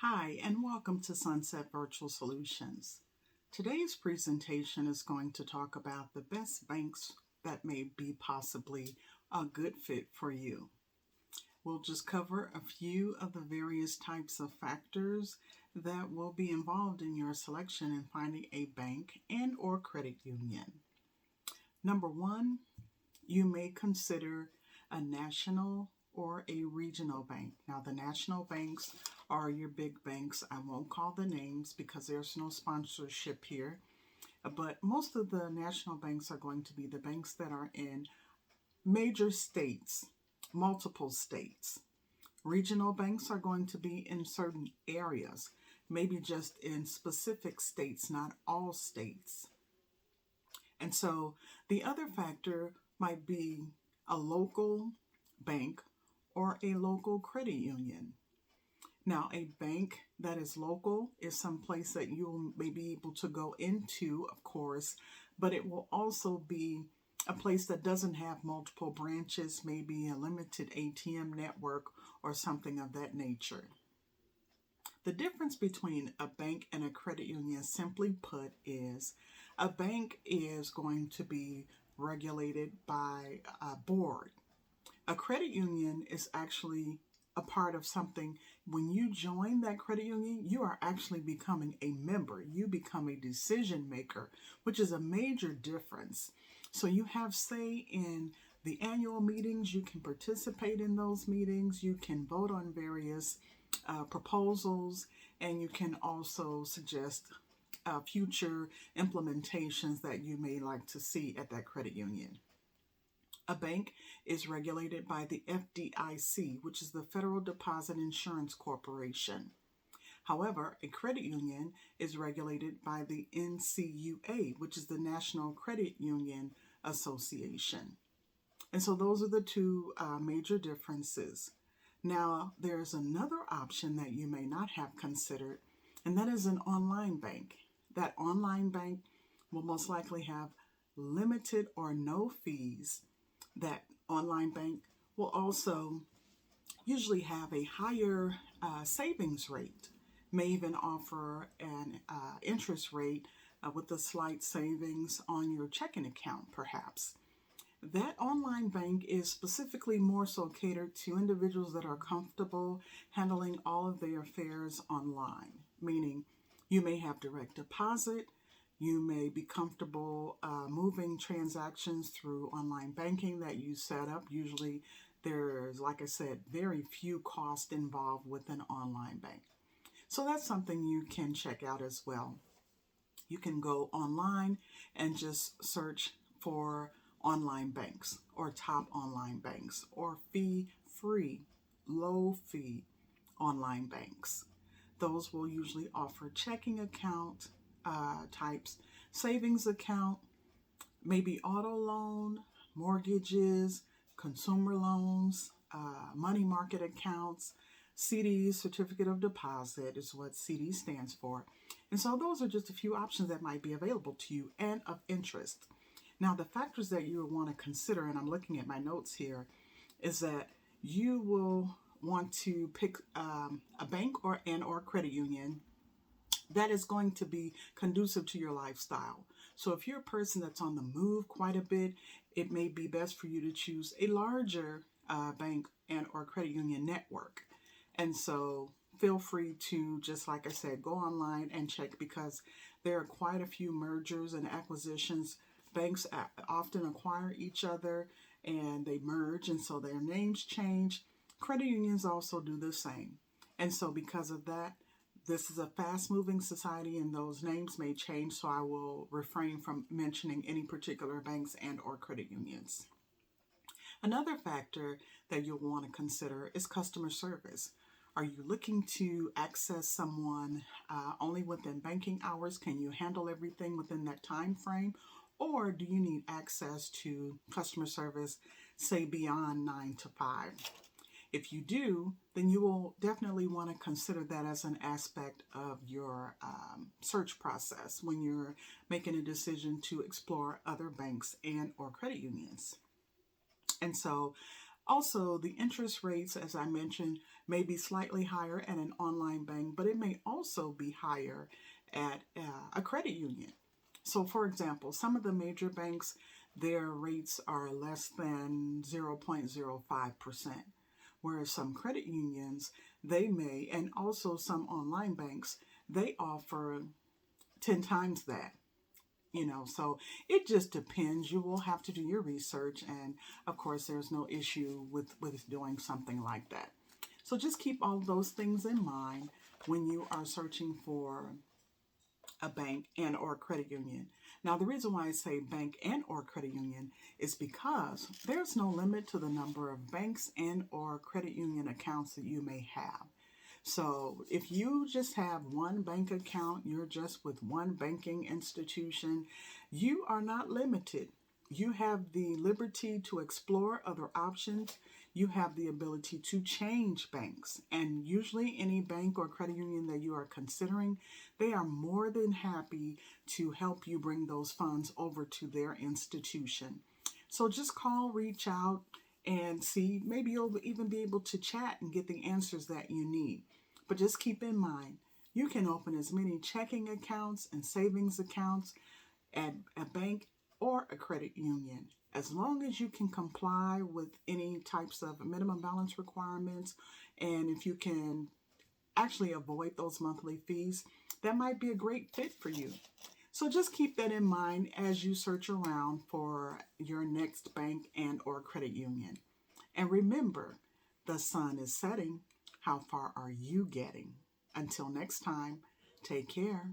Hi, and welcome to Sunset Virtual Solutions. Today's presentation is going to talk about the best banks that may be possibly a good fit for you. We'll just cover a few of the various types of factors that will be involved in your selection in finding a bank and or credit union. Number one, you may consider a national or a regional bank. Now, the national banks are your big banks. I won't call the names because there's no sponsorship here. But most of the national banks are going to be the banks that are in major states, multiple states. Regional banks are going to be in certain areas, maybe just in specific states, not all states. And so the other factor might be a local bank or a local credit union. Now, a bank that is local is someplace that you may be able to go into, of course, but it will also be a place that doesn't have multiple branches, maybe a limited ATM network or something of that nature. The difference between a bank and a credit union, simply put, is a bank is going to be regulated by a board. A credit union is actually a part of something. When you join that credit union, you are actually becoming a member. You become a decision maker, which is a major difference. So you have say in the annual meetings. You can participate in those meetings. You can vote on various proposals, and you can also suggest future implementations that you may like to see at that credit union. A bank is regulated by the FDIC, which is the Federal Deposit Insurance Corporation. However, a credit union is regulated by the NCUA, which is the National Credit Union Association. And so those are the two major differences. Now, there's another option that you may not have considered, and that is an online bank. That online bank will most likely have limited or no fees. That online bank will also usually have a higher savings rate, may even offer an interest rate with a slight savings on your checking account, perhaps. That online bank is specifically more so catered to individuals that are comfortable handling all of their affairs online, meaning you may have direct deposit, you may be comfortable moving transactions through online banking that you set up. Usually there's, like I said, very few costs involved with an online bank. So that's something you can check out as well. You can go online and just search for online banks or top online banks or fee-free, low-fee online banks. Those will usually offer checking account types, savings account, maybe auto loan, mortgages, consumer loans, money market accounts, CDs, certificate of deposit is what CD stands for. And so those are just a few options that might be available to you and of interest. Now, the factors that you will want to consider, and I'm looking at my notes here, is that you will want to pick a bank or credit union that is going to be conducive to your lifestyle. So if you're a person that's on the move quite a bit, it may be best for you to choose a larger bank and or credit union network. And so feel free to, just like I said, go online and check, because there are quite a few mergers and acquisitions. Banks often acquire each other and they merge, and so their names change. Credit unions also do the same. And so because of that, this is a fast-moving society and those names may change, so I will refrain from mentioning any particular banks and or credit unions. Another factor that you'll want to consider is customer service. Are you looking to access someone only within banking hours? Can you handle everything within that time frame? Or do you need access to customer service, say, beyond 9 to 5? If you do, then you will definitely want to consider that as an aspect of your search process when you're making a decision to explore other banks and or credit unions. And so Also, the interest rates, as I mentioned, may be slightly higher at an online bank, but it may also be higher at a credit union. So, for example, some of the major banks, their rates are less than 0.05%, whereas some credit unions, they may, and also some online banks, they offer 10 times that. So it just depends. You will have to do your research, and of course there's no issue with doing something like that. So just keep all those things in mind when you are searching for a bank and or credit union. Now, the reason why I say bank and or credit union is because there's no limit to the number of banks and or credit union accounts that you may have. So if you just have one bank account, you're just with one banking institution, you are not limited. You have the liberty to explore other options. You have the ability to change banks. And usually any bank or credit union that you are considering, they are more than happy to help you bring those funds over to their institution. So just call, reach out, and see. Maybe you'll even be able to chat and get the answers that you need. But just keep in mind, you can open as many checking accounts and savings accounts at a bank or a credit union. As long as you can comply with any types of minimum balance requirements, and if you can actually avoid those monthly fees, that might be a great fit for you. So just keep that in mind as you search around for your next bank and or credit union. And remember, the sun is setting. How far are you getting? Until next time, take care.